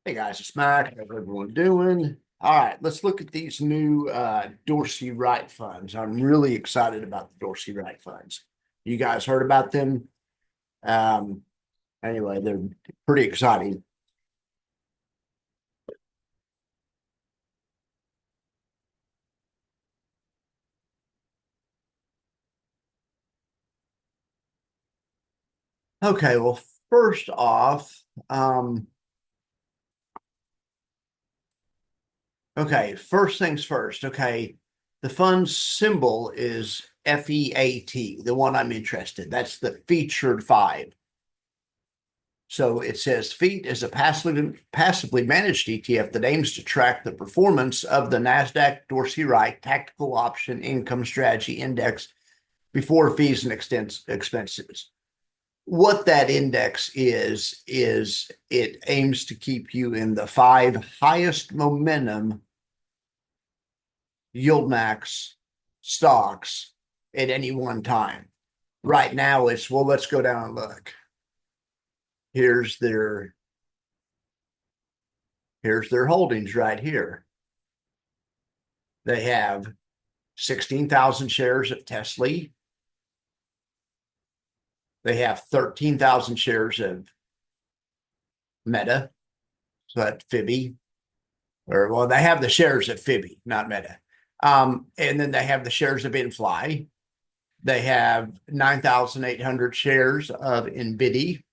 Hey guys, it's Mac. How's everyone doing? All right, let's look at these new Dorsy Wright funds. I'm really excited about the Dorsy Wright funds. You guys heard about them? Um, anyway, they're pretty exciting. Okay, well, first off, okay, first things first. Okay, the fund's symbol is FEAT, the one I'm interested. That's the featured five. So it says FEAT is a passively managed ETF that aims to track the performance of the NASDAQ Dorsey Wright Tactical Option Income Strategy Index before fees and expenses. What that index is it aims to keep you in the five highest momentum YieldMax stocks at any one time. Right now, it's, well, let's go down and look. Here's their holdings right here. They have 16,000 shares of TSLY. They have 13,000 shares of Meta. So that's FIVR. Or, well, they have the shares of FIVR, not Meta. And then they have the shares of NFLY. They have 9,800 shares of NVDY.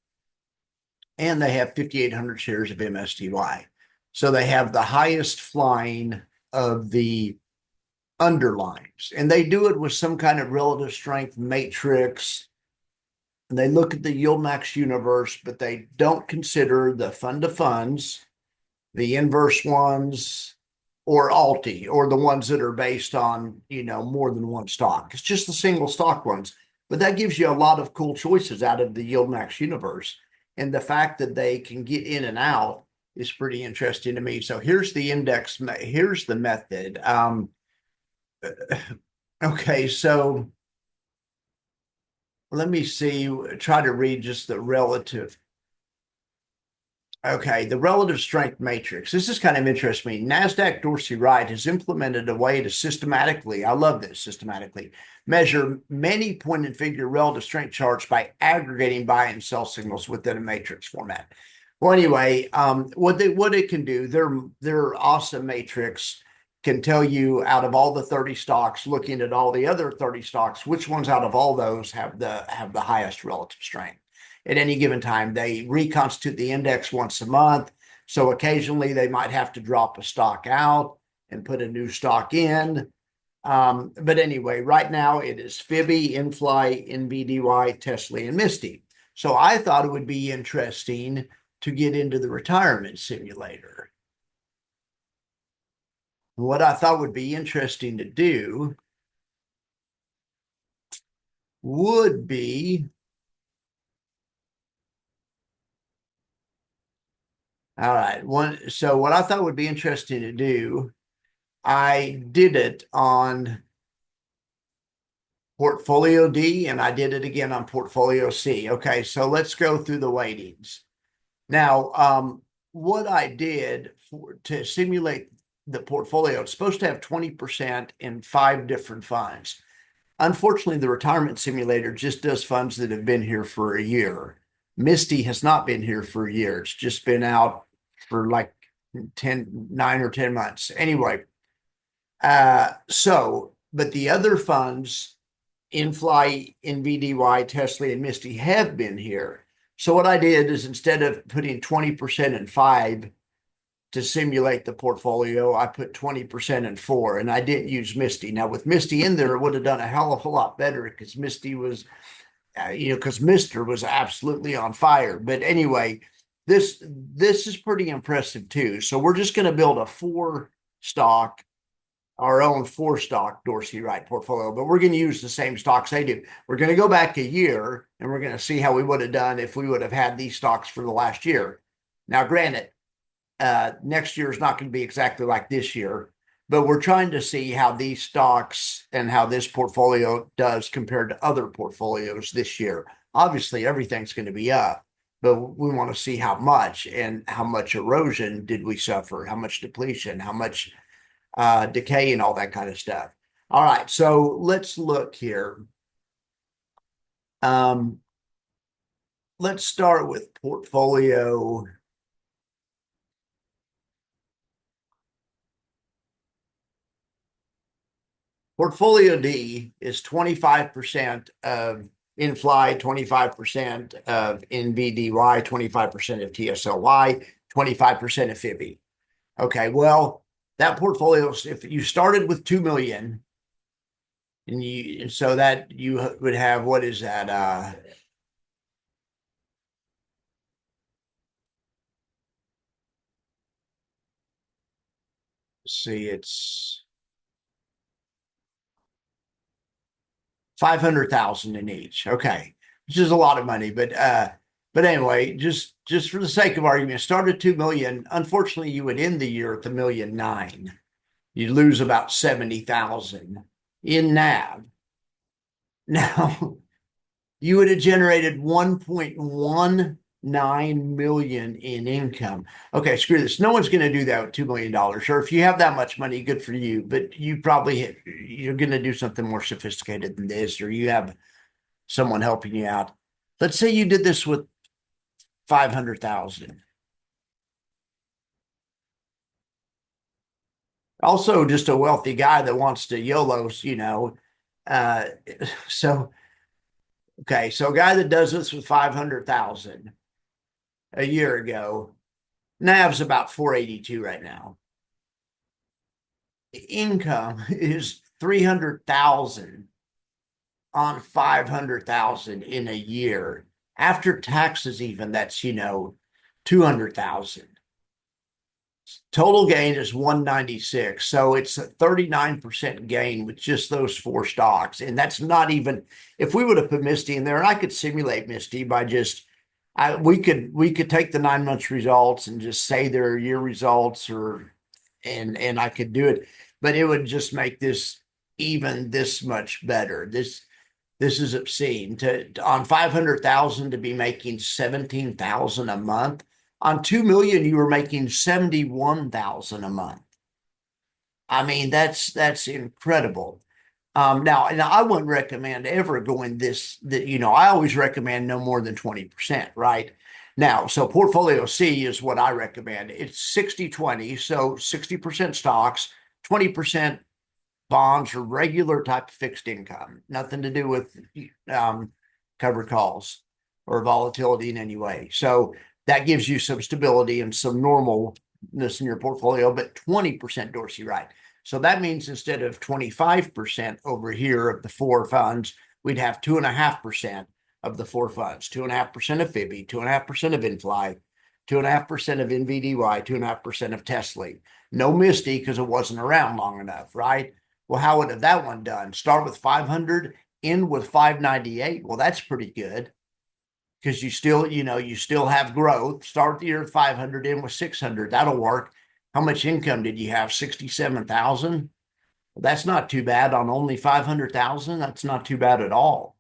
And they have 5,800 shares of MSTY. So they have the highest flying of the underlines. And they do it with some kind of relative strength matrix. And they look at the YieldMax universe, but they don't consider the fund of funds, the inverse ones, or alti, or the ones that are based on, more than one stock. It's just the single stock ones. But that gives you a lot of cool choices out of the YieldMax universe. And the fact that they can get in and out is pretty interesting to me. So here's the index. Here's the method. Okay, so let me see, try to read just the relative. Okay, the relative strength matrix. This is kind of interesting to me. NASDAQ Dorsey Wright has implemented a way to systematically, I love this, systematically measure many point and figure relative strength charts by aggregating buy and sell signals within a matrix format. Well, anyway, what it can do, their awesome matrix can tell you out of all the 30 stocks, looking at all the other 30 stocks, which ones out of all those have the highest relative strength at any given time. They reconstitute the index once a month. So occasionally they might have to drop a stock out and put a new stock in. But anyway, right now it is FIVR, NFLY, NVDY, TSLY, and MSTY. So I thought it would be interesting to get into the retirement simulator. What I thought would be interesting to do would be, all right, so what I thought would be interesting to do, I did it on Portfolio D and I did it again on Portfolio C. Okay, so let's go through the weightings. Now, what I did to simulate the portfolio, it's supposed to have 20% in 5 different funds. Unfortunately, the retirement simulator just does funds that have been here for a year. MSTY has not been here for a year. It's just been out for like 9 or 10 months. Anyway, but the other funds, NFLY, NVDY, TSLY, and MSTY have been here. So what I did is instead of putting 20% in 5 to simulate the portfolio, I put 20% in 4, and I didn't use MSTY. Now with MSTY in there, it would have done a hell of a lot better because MSTY was, because Mr. was absolutely on fire. But anyway, this is pretty impressive too. So we're just going to build a 4-stock, our own 4-stock Dorsey Wright portfolio, but we're going to use the same stocks they do. We're going to go back a year and we're going to see how we would have done if we would have had these stocks for the last year. Now, granted, next year is not going to be exactly like this year, but we're trying to see how these stocks and how this portfolio does compared to other portfolios this year. Obviously, everything's going to be up, but we want to see how much and how much erosion did we suffer, how much depletion, how much decay and all that kind of stuff. All right, so let's look here. Let's start with portfolio. Portfolio D is 25% of NFLY, 25% of NVDY, 25% of TSLY, 25% of FIVR. Okay, well, that portfolio, if you started with 2 million, and so that you would have, what is that? See, it's 500,000 in each. Okay, which is a lot of money, but anyway, just for the sake of argument, start at 2 million. Unfortunately, you would end the year at the 1,000,009. You lose about 70,000 in NAV. Now, you would have generated 1.19 million in income. Okay, screw this. No one's going to do that with $2 million. Or if you have that much money, good for you. But you're going to do something more sophisticated than this, or you have someone helping you out. Let's say you did this with 500,000. Also, just a wealthy guy that wants to YOLO, Uh, so okay, so a guy that does this with 500,000 a year ago, NAV's about 482 right now. Income is 300,000 on 500,000 in a year. After taxes, even that's 200,000. Total gain is 196. So it's a 39% gain with just those four stocks. And that's not even, if we would have put MSTY in there, and I could simulate MSTY by we could take the 9 months results and just say their year results, and I could do it, but it would just make this even this much better. This is obscene. On 500,000 to be making 17,000 a month. On 2 million, you were making 71,000 a month. I mean, that's incredible. Now, and I wouldn't recommend ever going I always recommend no more than 20%, right? Now, so portfolio C is what I recommend. It's 60-20, so 60% stocks, 20% bonds or regular type of fixed income, nothing to do with covered calls or volatility in any way. So that gives you some stability and some normalness in your portfolio, but 20% Dorsy, right? So that means instead of 25% over here of the four funds, we'd have 2.5% of the four funds, 2.5% of FIVR, 2.5% of NFLY, 2.5% of NVDY, 2.5% of TSLY. No MSTY because it wasn't around long enough, right? Well, how would have that one done? Start with 500, end with 598. Well, that's pretty good because you still have growth. Start the year with 500, end with 600. That'll work. How much income did you have? 67,000. Well, that's not too bad on only 500,000. That's not too bad at all.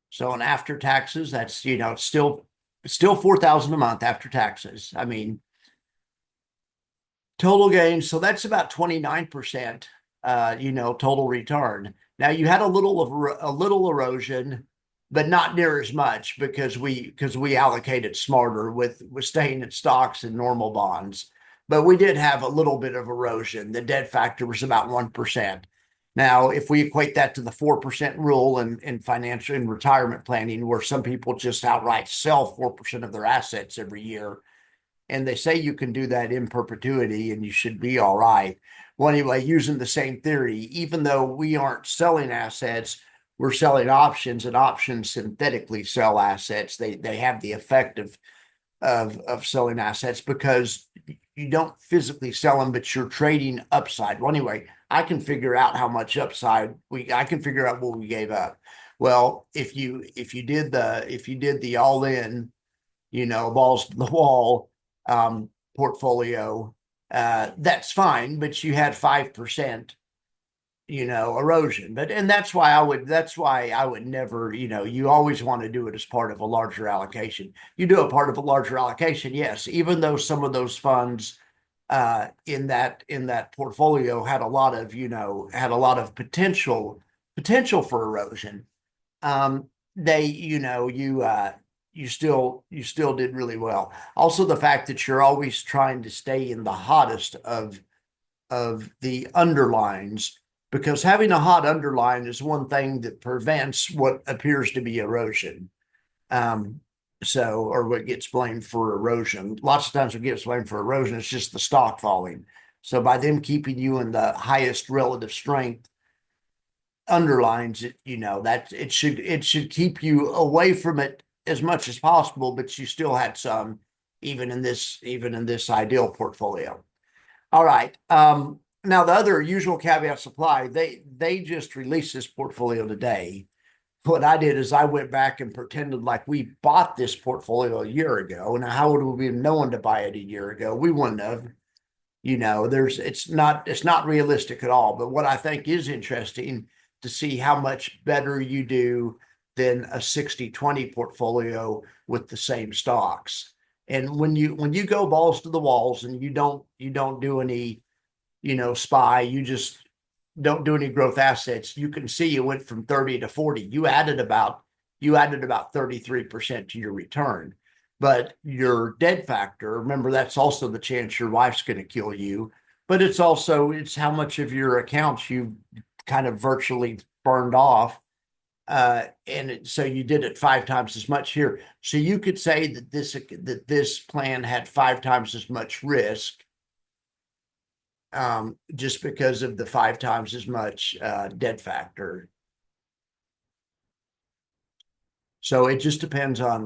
So, and after taxes, that's it's still 4,000 a month after taxes. I mean, total gain. So that's about 29%. Total return. Now you had a little erosion, but not near as much because we allocated smarter with staying in stocks and normal bonds. But we did have a little bit of erosion. The debt factor was about 1%. Now, if we equate that to the 4% rule in financial and retirement planning, where some people just outright sell 4% of their assets every year, and they say you can do that in perpetuity and you should be all right. Well, anyway, using the same theory, even though we aren't selling assets, we're selling options, and options synthetically sell assets. They have the effect of selling assets because you don't physically sell them, but you're trading upside. Well, anyway, I can figure out how much upside I can figure out what we gave up. Well, if you did the all in, balls to the wall portfolio, that's fine, but you had 5% erosion. And that's why I would never, you always want to do it as part of a larger allocation. You do a part of a larger allocation, yes, even though some of those funds in that portfolio had a lot of potential for erosion. They, you still did really well. Also, the fact that you're always trying to stay in the hottest of the underlines, because having a hot underline is one thing that prevents what appears to be erosion. Or what gets blamed for erosion. Lots of times what gets blamed for erosion is just the stock falling. So by them keeping you in the highest relative strength underlines, that it should keep you away from it as much as possible, but you still had some even in this ideal portfolio. All right. Now the other usual caveat supply, they just released this portfolio today. What I did is I went back and pretended like we bought this portfolio a year ago. Now, how would we have known to buy it a year ago? We wouldn't have. It's not realistic at all. But what I think is interesting to see how much better you do than a 60-20 portfolio with the same stocks. And when you go balls to the walls and you don't do any, SPY, you just don't do any growth assets, you can see you went from 30 to 40. You added about 33% to your return. But your dead factor, remember, that's also the chance your wife's going to kill you. But it's how much of your accounts you kind of virtually burned off. So you did it 5 times as much here. So you could say that this plan had 5 times as much risk, just because of the 5 times as much dead factor. So it just depends on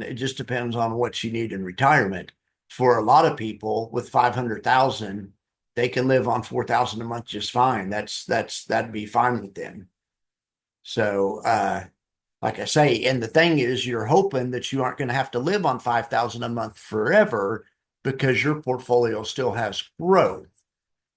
what you need in retirement. For a lot of people with 500,000, they can live on 4,000 a month just fine. That'd be fine with them. So like I say, and the thing is, you're hoping that you aren't going to have to live on 5,000 a month forever, because your portfolio still has growth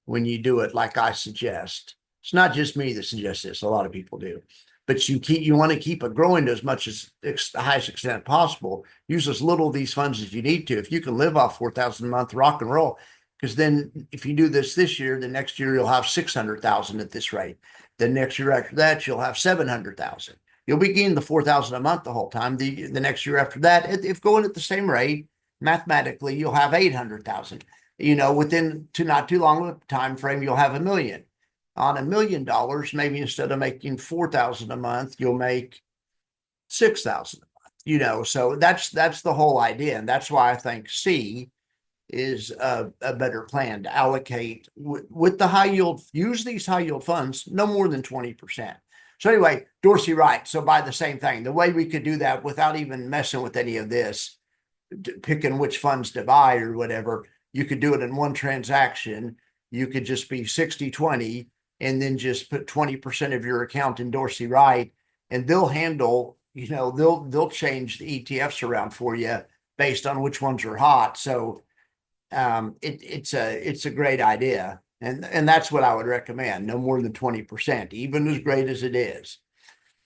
when you do it like I suggest. It's not just me that suggests this, a lot of people do. But you want to keep it growing to as much as the highest extent possible. Use as little of these funds as you need to. If you can live off 4,000 a month, rock and roll. Because then if you do this year, the next year you'll have 600,000 at this rate. The next year after that, you'll have 700,000. You'll be getting the 4,000 a month the whole time. The next year after that, if going at the same rate, mathematically, you'll have 800,000. Within not too long of a time frame, you'll have $1 million. On $1 million, maybe instead of making 4,000 a month, you'll make 6,000 a month. So that's the whole idea, and that's why I think C is a better plan to allocate with the high yield. Use these high yield funds no more than 20%. So anyway, Dorsey Wright. So by the same thing, the way we could do that without even messing with any of this, picking which funds to buy or whatever, you could do it in one transaction. You could just be 60-20 and then just put 20% of your account in Dorsey Wright, and they'll handle, they'll change the ETFs around for you based on which ones are hot. So it's a great idea. And that's what I would recommend. No more than 20%, even as great as it is.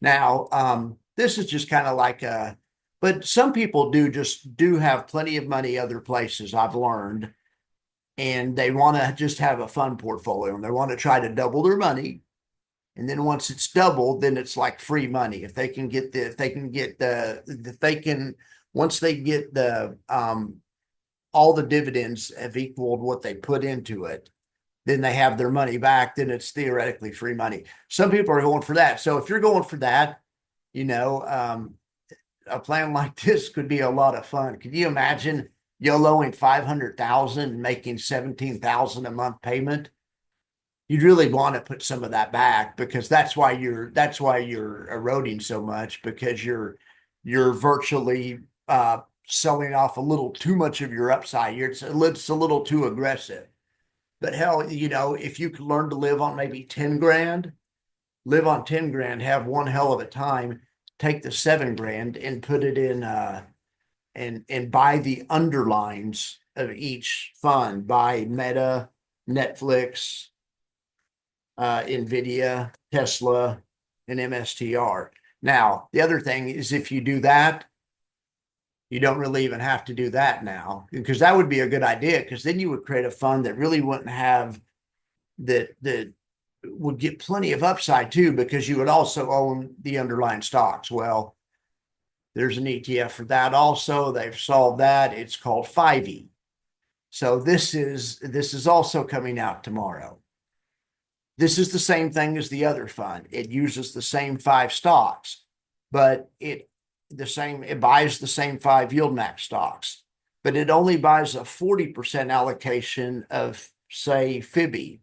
Now, this is just kind of like but some people do have plenty of money other places, I've learned, and they want to just have a fund portfolio, and they want to try to double their money. And then once it's doubled, then it's like free money. Once they get all the dividends have equaled what they put into it, then they have their money back, then it's theoretically free money. Some people are going for that. So if you're going for that, a plan like this could be a lot of fun. Could you imagine YOLOing 500,000 and making 17,000 a month payment? You'd really want to put some of that back, because that's why you're eroding so much, because you're virtually selling off a little too much of your upside. It's a little too aggressive. But hell, if you could learn to live on maybe 10 grand, live on 10 grand, have one hell of a time, take the 7 grand and put it in and buy the underlines of each fund, buy Meta, Netflix, NVIDIA, Tesla, and MSTR. Now, the other thing is if you do that, you don't really even have to do that now, because that would be a good idea, because then you would create a fund that really wouldn't have that would get plenty of upside too, because you would also own the underlying stocks. Well, there's an ETF for that also. They've solved that. It's called FIVR. So this is also coming out tomorrow. This is the same thing as the other fund. It uses the same 5 stocks, but it buys the same 5 YieldMax stocks, but it only buys a 40% allocation of, say, FIVR.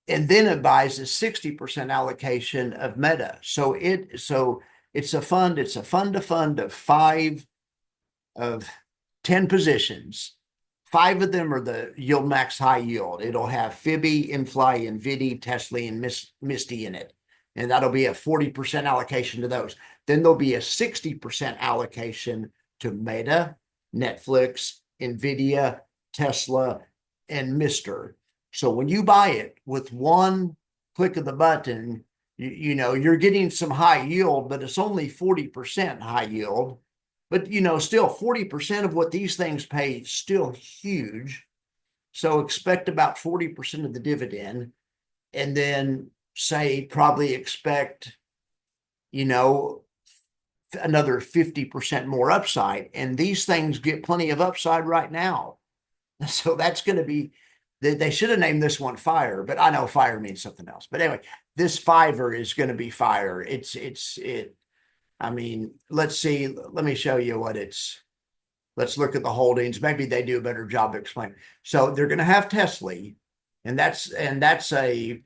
And then it buys a 60% allocation of Meta. So it's a fund to fund of 10 positions. 5 of them are the YieldMax high yield. It'll have FIVR, NFLY, NVDY, TSLY, and MSTY in it. And that'll be a 40% allocation to those. Then there'll be a 60% allocation to Meta, Netflix, NVIDIA, Tesla, and MSTY. So when you buy it with one click of the button, you're getting some high yield, but it's only 40% high yield. But, still 40% of what these things pay is still huge. So expect about 40% of the dividend, and then probably expect, another 50% more upside. And these things get plenty of upside right now. So that's going to be, they should have named this one FIRE, but I know FIRE means something else. But anyway, this FIVR is going to be FIRE. I mean, let's see. Let me show you let's look at the holdings. Maybe they do a better job of explaining. So they're going to have TSLY, and that's a,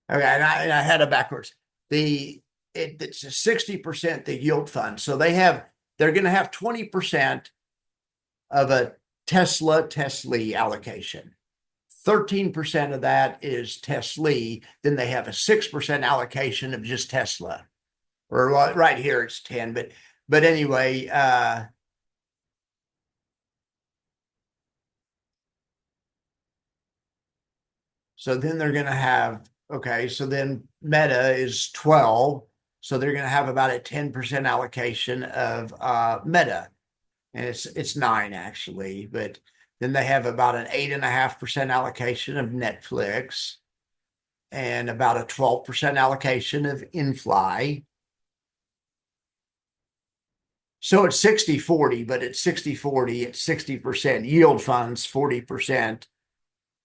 okay, and I had it backwards. It's a 60% the yield fund. So they're going to have 20% of a TSLY allocation. 13% of that is TSLY. Then they have a 6% allocation of just Tesla. Or right here it's 10, but anyway, so then they're going to have, okay, so then Meta is 12. So they're going to have about a 10% allocation of Meta. And it's 9 actually, but then they have about an 8.5% allocation of Netflix and about a 12% allocation of NFLY. So it's 60-40, but it's 60-40, it's 60% yield funds, 40%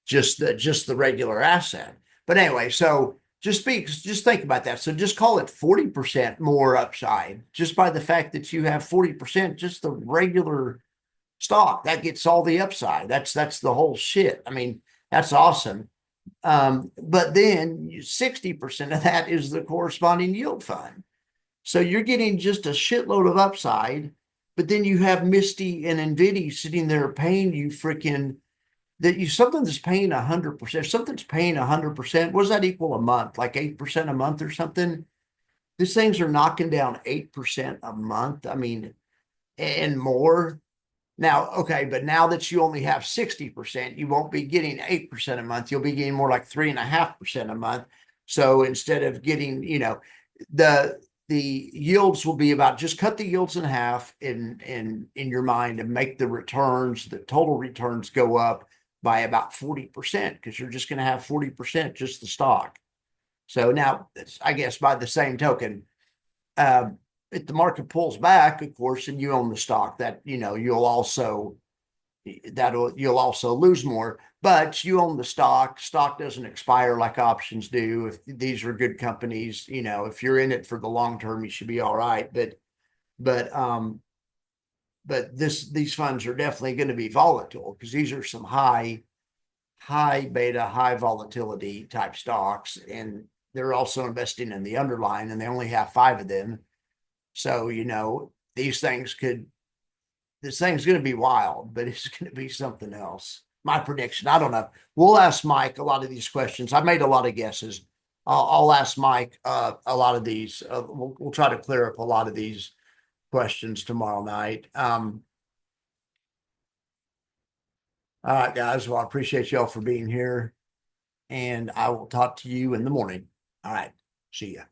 just the regular asset. But anyway, so just think about that. So just call it 40% more upside just by the fact that you have 40% just the regular stock. That gets all the upside. That's the whole shit. I mean, that's awesome. But then 60% of that is the corresponding yield fund. So you're getting just a shitload of upside, but then you have MSTY and NVIDIA sitting there paying you freaking something that's paying 100%. If something's paying 100%, what does that equal a month? Like 8% a month or something? These things are knocking down 8% a month. I mean, and more. Now, okay, but now that you only have 60%, you won't be getting 8% a month. You'll be getting more like 3.5% a month. So instead of getting, the yields will be about, just cut the yields in half in your mind and make the total returns go up by about 40%, because you're just going to have 40% just the stock. So now, I guess by the same token, if the market pulls back, of course, and you own the stock, that you'll also lose more. But you own the stock. Stock doesn't expire like options do. If these are good companies, if you're in it for the long term, you should be all right. But these funds are definitely going to be volatile, because these are some high beta, high volatility type stocks, and they're also investing in the underlying, and they only have 5 of them. So, this thing's going to be wild, but it's going to be something else. My prediction, I don't know. We'll ask Mike a lot of these questions. I made a lot of guesses. I'll ask Mike a lot of these. We'll try to clear up a lot of these questions tomorrow night. All right, guys. Well, I appreciate y'all for being here, and I will talk to you in the morning. All right. See ya.